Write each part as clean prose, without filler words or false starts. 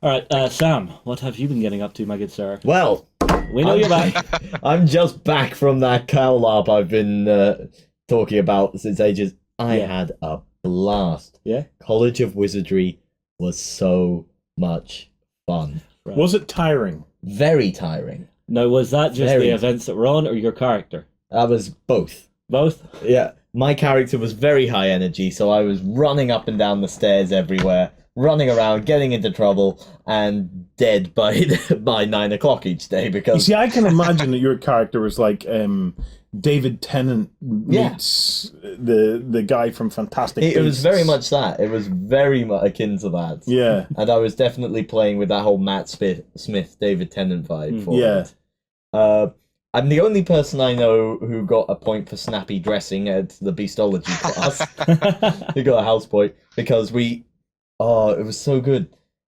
All right, Sam, what have you been getting up to, my good sir? Well, We know you're back. I'm just back from that cow larp I've been talking about since ages. I had a blast. Yeah? College of Wizardry was so much fun. Right. Was it tiring? Very tiring. Now, was that just Very. the events that were on, or your character? That was both. Both? Yeah, my character was very high energy, so I was running up and down the stairs everywhere, running around, getting into trouble, and dead by 9 o'clock each day You because see, I can imagine that your character was like David Tennant meets the guy from Fantastic Beasts. it was very much that. It was very much akin to that. Yeah. And I was definitely playing with that whole Matt Smith, David Tennant vibe for Yeah. it. I'm the only person I know who got a point for snappy dressing at the Beastology class. He got a house point because it was so good.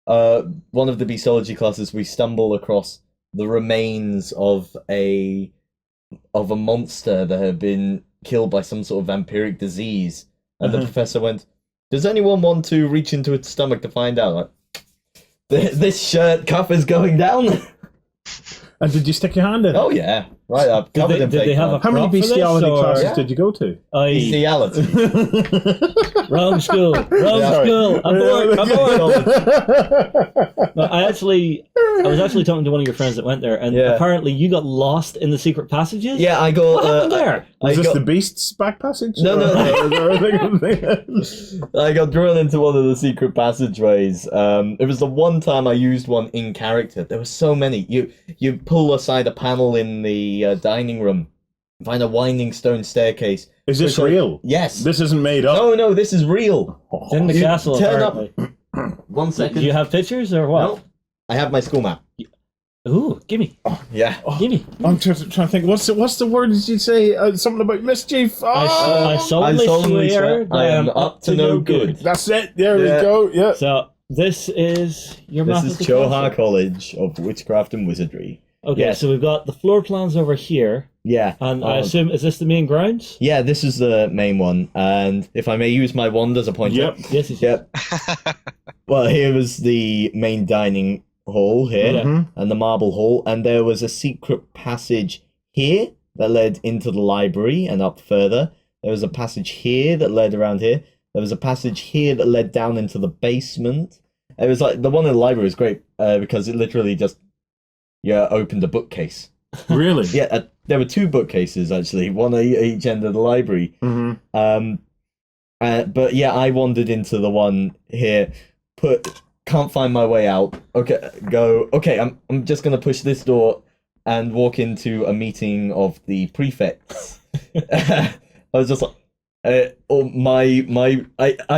One of the Beastology classes, we stumble across the remains of a monster that had been killed by some sort of vampiric disease. And the professor went, "Does anyone want to reach into its stomach to find out?" Like, this shirt cuff is going down. And did you stick your hand in? Oh yeah, right up. Covered in did they fake have blood. How many Prop for this, bestiality or- classes Yeah. did you go to? Bestiality. Wrong school. Wrong Yeah. school. Abort. No, I was actually talking to one of your friends that went there, and Yeah. apparently you got lost in the secret passages. Yeah, I got. What happened there? Was I this got, the Beast's back passage? No, no, no. I got drawn into one of the secret passageways. It was the one time I used one in character. There were so many. You pull aside a panel in the dining room, find a winding stone staircase. Is this Which I- real? Yes. This isn't made up. No, this is real. It's in the You castle. turn up- Apparently. 1 second. Do you have pictures or what? No, I have my school map. Ooh, gimme, Yeah. gimme. I'm trying to think. What's the word did you say? Something about mischief. I solemnly swear I am up to no good. That's it. There Yeah. we go. Yeah. So this is your map This of is the Choha castle. College of Witchcraft and Wizardry. Okay, Yes. so we've got the floor plans over here, Yeah. and I assume, is this the main grounds? Yeah, this is the main one, and if I may use my wand as a pointer. Yep. Yes, it's Yep. Well, here was the main dining hall here, Yeah. Mhm. and the marble hall, and there was a secret passage here that led into the library and up further. There was a passage here that led around here. There was a passage here that led down into the basement. It was like the one in the library was great because it literally just opened a bookcase. Really? Yeah, there were 2 bookcases actually, one at each end of the library. Mm-hmm. But yeah, I wandered into the one here. Can't find my way out. Okay, I'm just gonna push this door and walk into a meeting of the prefects. I was just like, I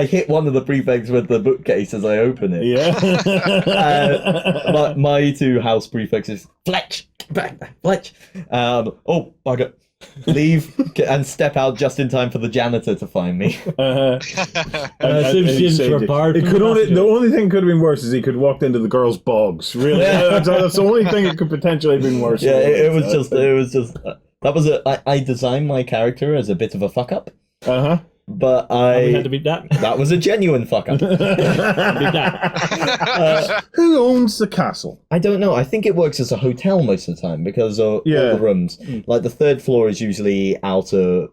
hit one of the prefects with the bookcase as I open it. Yeah. My 2 house prefects is Fletch, Fletch. Oh bugger. Leave and step out just in time for the janitor to find me. I assume he students saved were it. barred It from could the only, passage. the only thing could have been worse is he could have walked into the girls' bogs. Really, that's the only thing that could potentially have been worse. Yeah, it was just that was I designed my character as a bit of a fuck up, Uh-huh. but We had to beat that. that was a genuine fuck up. Beat that. Who owns the castle? I don't know. I think it works as a hotel most of the time because of all Yeah. the rooms. Like the 3rd floor is usually out of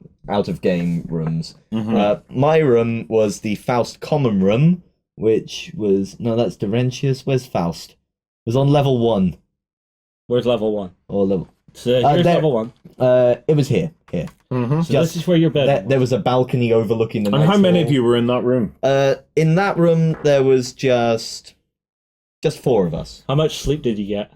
game rooms. My room was the Faust common room, which was that's Durentius. Where's Faust? It was on level 1 Where's level 1? or level. So here's there- level 1. It was here. Mm-hmm. So this is where your bed There was a balcony overlooking the. And how nice many hall. of you were in that room? In that room, there was just 4 of us. How much sleep did you get?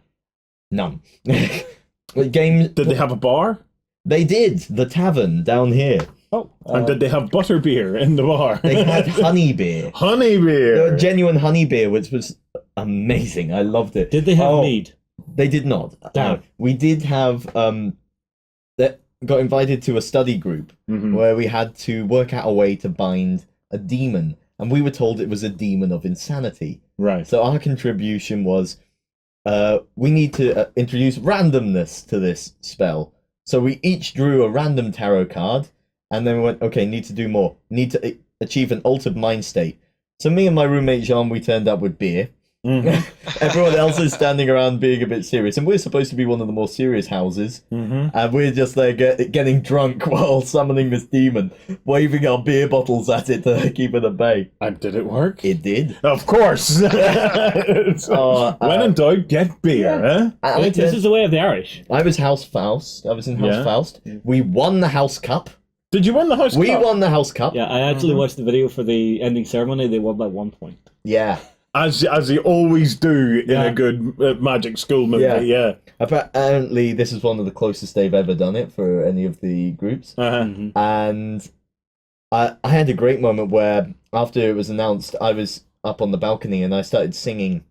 None. Game. Did they have a bar? They did. The tavern down here. Oh, And did they have butter beer in the bar? They had honey beer. honey They beer. were genuine honey beer, which was amazing. I loved it. did they have mead? They did not. Damn. We did have. That got invited to a study group Mhm. where we had to work out a way to bind a demon, and we were told it was a demon of insanity. Right. So our contribution was, we need to introduce randomness to this spell. So we each drew a random tarot card, and then we went, okay, need to do more. Need to achieve an altered mind state. So me and my roommate Jean, we turned up with beer. Everyone else is standing around being a bit serious, and we're supposed to be one of the more serious houses, and we're just there getting drunk while summoning this demon, waving our beer bottles at it to keep it at bay. And did it work? It did. Of course. When in doubt, get beer. Huh? This is the way of the Irish. I was House Faust. I was in House Faust. We won the House Cup. Did you win the House Cup? We won the House Cup. Yeah, I actually watched the video for the ending ceremony. They won by 1 point. Yeah. As you always do in a good Magic School movie, yeah. Apparently, this is one of the closest they've ever done it for any of the groups. Uh-huh. And I had a great moment where, after it was announced, I was up on the balcony and I started singing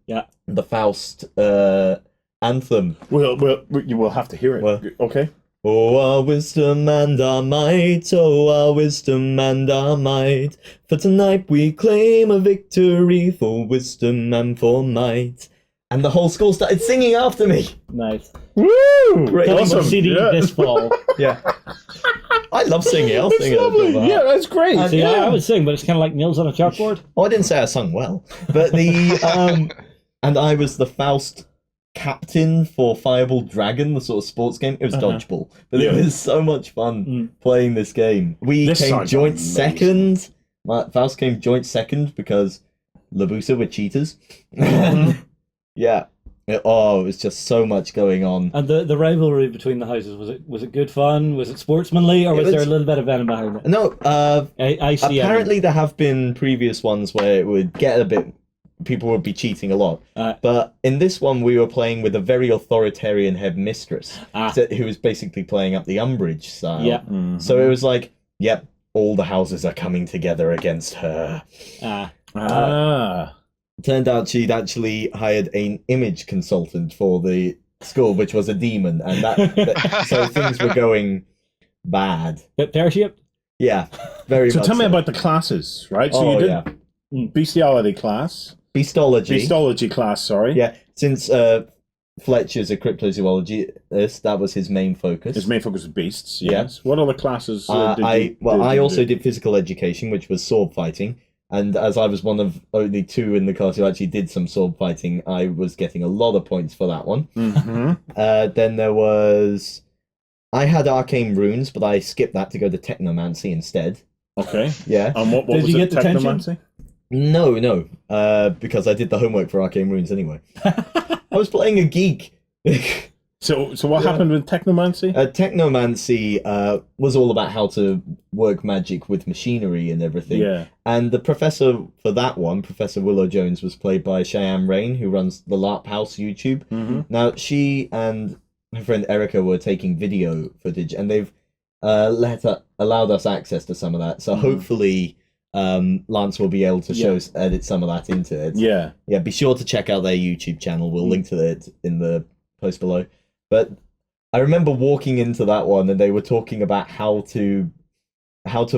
the Faust anthem. Well, you will have to hear it. Well, okay. Oh, our wisdom and our might, oh, our wisdom and our might. For tonight we claim a victory for wisdom and for might. And the whole school started singing after me. Nice. Woo! Great. Awesome. CD this fall. Yeah. I love singing. I'll sing It's lovely. it. Yeah, that's great. See, I would sing, but it's kind of like nails on a chalkboard. Oh, I didn't say I sung well. But the, and I was the Faust captain for Fireball Dragon, the sort of sports game. It was dodgeball, but it was so much fun playing this game. We came joint second. Faust came joint second because Labusa were cheaters. Yeah. It was just so much going on. And the rivalry between the houses, was it good fun? Was it sportsmanly, or was there a little bit of venom behind it? No, I see. apparently there have been previous ones where it would get a bit. People would be cheating a lot. But in this one, we were playing with a very authoritarian headmistress who was basically playing up the Umbridge style. Yeah. So it was like, yep, all the houses are coming together against her. Turned out she'd actually hired an image consultant for the school, which was a demon. And so things were going bad. Bit pear-shaped? Yeah, very So much tell me about the classes, right? So you did bestiality class. Beastology class, sorry. Yeah, since Fletcher's a cryptozoologist, that was his main focus. His main focus was beasts, yes. What other classes I also did physical education, which was sword fighting. And as I was one of only two in the class who actually did some sword fighting, I was getting a lot of points for that one. Then there was... I had arcane runes, but I skipped that to go to technomancy instead. Okay. Yeah. And what Did was you it? get Technomancy? No. Because I did the homework for arcane runes anyway. I was playing a geek. So what happened with technomancy? Technomancy was all about how to work magic with machinery and everything. Yeah. And the professor for that one, Professor Willow Jones, was played by Cheyenne Rain, who runs the Larp House YouTube. Now, she and her friend Erica were taking video footage, and they've allowed us access to some of that. So hopefully... Lance will be able to edit some of that into it. Yeah, be sure to check out their YouTube channel. We'll link to it in the post below. But I remember walking into that one and they were talking about how to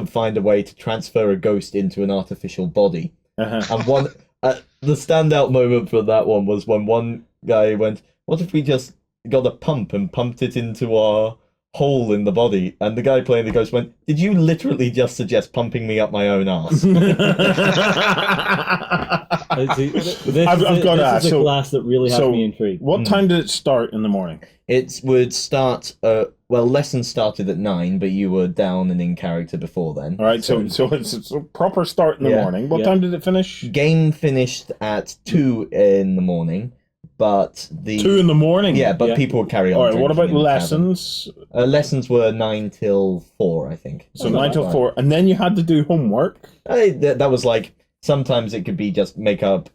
find a way to transfer a ghost into an artificial body. And one the standout moment for that one was when one guy went, "What if we just got a pump and pumped it into our hole in the body?" And the guy playing the ghost went, "Did you literally just suggest pumping me up my own ass?" I've got to ask. This is a class that really has me intrigued. What time did it start in the morning? It would start. Lessons started at 9, but you were down and in character before then. All right, so it's a proper start in the morning. What time did it finish? Game finished at 2 in the morning. But 2 in the morning? Yeah, but people would carry on. All right, what about lessons? Lessons were 9 till 4, I think. So 9 till 4. And then you had to do homework? That was like, sometimes it could be just make up,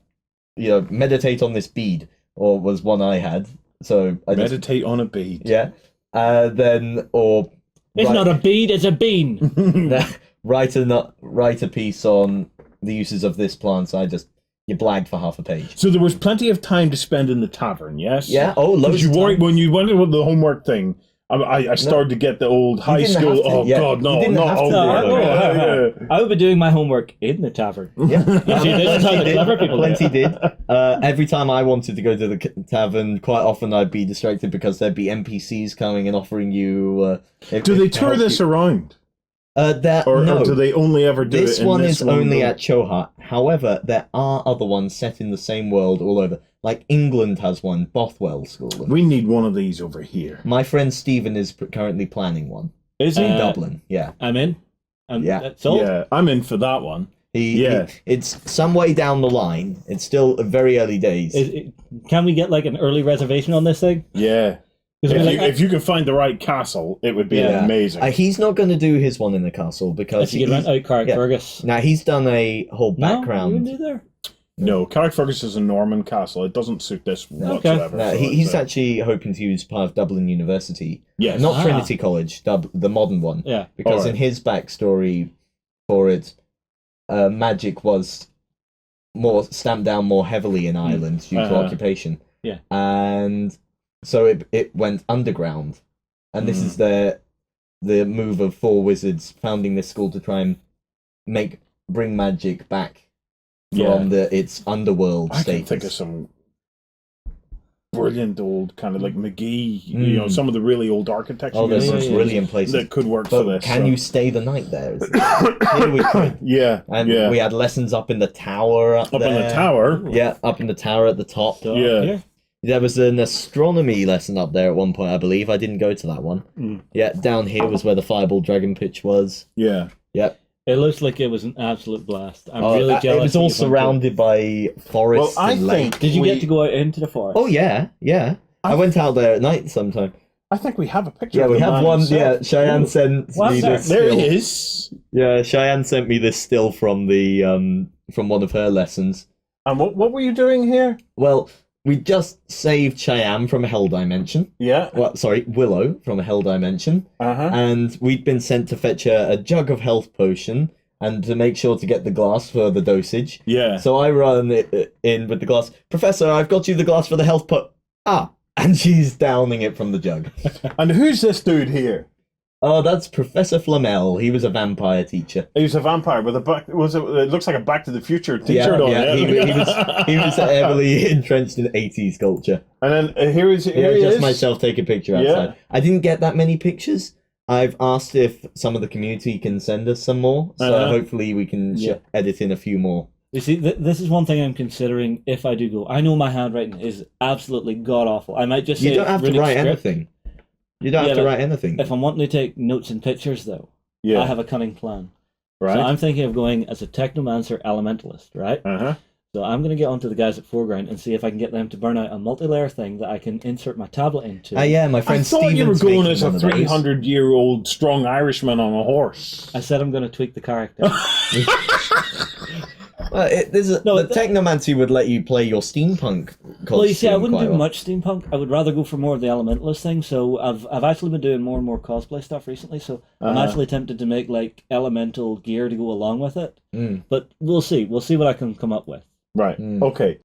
meditate on this bead, or was one I had. So I meditate on a bead. Yeah. It's not a bead, it's a bean. write a piece on the uses of this plant, so you blagged for half a page. So there was plenty of time to spend in the tavern, yes? Yeah, loads of time. When you went with the homework thing, I started to get the old high school, God, no, I would be doing my homework in the tavern. Yeah. This is how the clever people Plenty did. Every time I wanted to go to the tavern, quite often I'd be distracted because there'd be NPCs coming and offering you... Do they tour this around? Or do they only ever do this it in one this is only at Chohat. However, there are other ones set in the same world all over. Like England has one, Bothwell School. We need one of these over here. My friend Stephen is currently planning one. Is he? In Dublin, yeah. I'm in. Yeah. Sold. Yeah, I'm in for that one. It's some way down the line. It's still very early days. Can we get like an early reservation on this thing? Yeah. If you could find the right castle, it would be amazing. He's not going to do his one in the castle because he rent out Carrickfergus. Now he's done a whole background. No, you do there. No, Carrickfergus is a Norman castle. It doesn't suit this whatsoever. No, he's actually hoping to use part of Dublin University. Yes. Not Trinity College, the modern one. Yeah. Because in his backstory for it, magic was more stamped down more heavily in Ireland due to occupation. Yeah. And so it went underground. And this is the move of 4 wizards founding this school to try and bring magic back from its underworld status. I can think of some brilliant old kind of like McGee, some of the really old architecture. Oh, there's some brilliant places that could work for this. Can you stay the night there? Here we could. Yeah. And we had lessons up in the tower up there. in the tower? Yeah, up in the tower at the top. Yeah. There was an astronomy lesson up there at one point, I believe. I didn't go to that one. Yeah, down here was where the Fireball Dragon pitch was. Yeah. Yep. It looks like it was an absolute blast. I'm really jealous. It was all surrounded by forests and lakes. Did you get to go out into the forest? Oh, yeah. I went out there at night sometime. I think we have a picture. Yeah, we have one. Yeah, Cheyenne sent me this. There still. it is. Yeah, Cheyenne sent me this still from the from one of her lessons. And what were you doing here? Well, we just saved Cheyenne from a hell dimension. Yeah. Well, sorry, Willow from a hell dimension. And we'd been sent to fetch a jug of health potion and to make sure to get the glass for the dosage. Yeah. So I run in with the glass. Professor, I've got you the glass for the health and she's downing it from the jug. And who's this dude here? Oh, that's Professor Flamel. He was a vampire teacher. He was a vampire with it looks like a Back to the Future t-shirt on. Yeah, he was heavily entrenched in 80s culture. And then here he just is. myself take a picture outside. I didn't get that many pictures. I've asked if some of the community can send us some more, so hopefully we can edit in a few more. You see, this is one thing I'm considering if I do go. I know my handwriting is absolutely god-awful. I might just say... You don't have to write anything. You don't have to write anything. If I'm wanting to take notes and pictures, though, I have a cunning plan. Right. So I'm thinking of going as a technomancer elementalist, right? So I'm going to get onto the guys at Foreground and see if I can get them to burn out a multi-layer thing that I can insert my tablet into. My friend Steven's I thought you were going as a 300-year-old strong Irishman on a horse. I said I'm going to tweak the character. Well, the technomancy would let you play your steampunk costume. Well, you see, I wouldn't do much steampunk. I would rather go for more of the elementalist thing. So I've actually been doing more and more cosplay stuff recently. So I'm actually tempted to make like elemental gear to go along with it. But we'll see. We'll see what I can come up with. Right. Okay.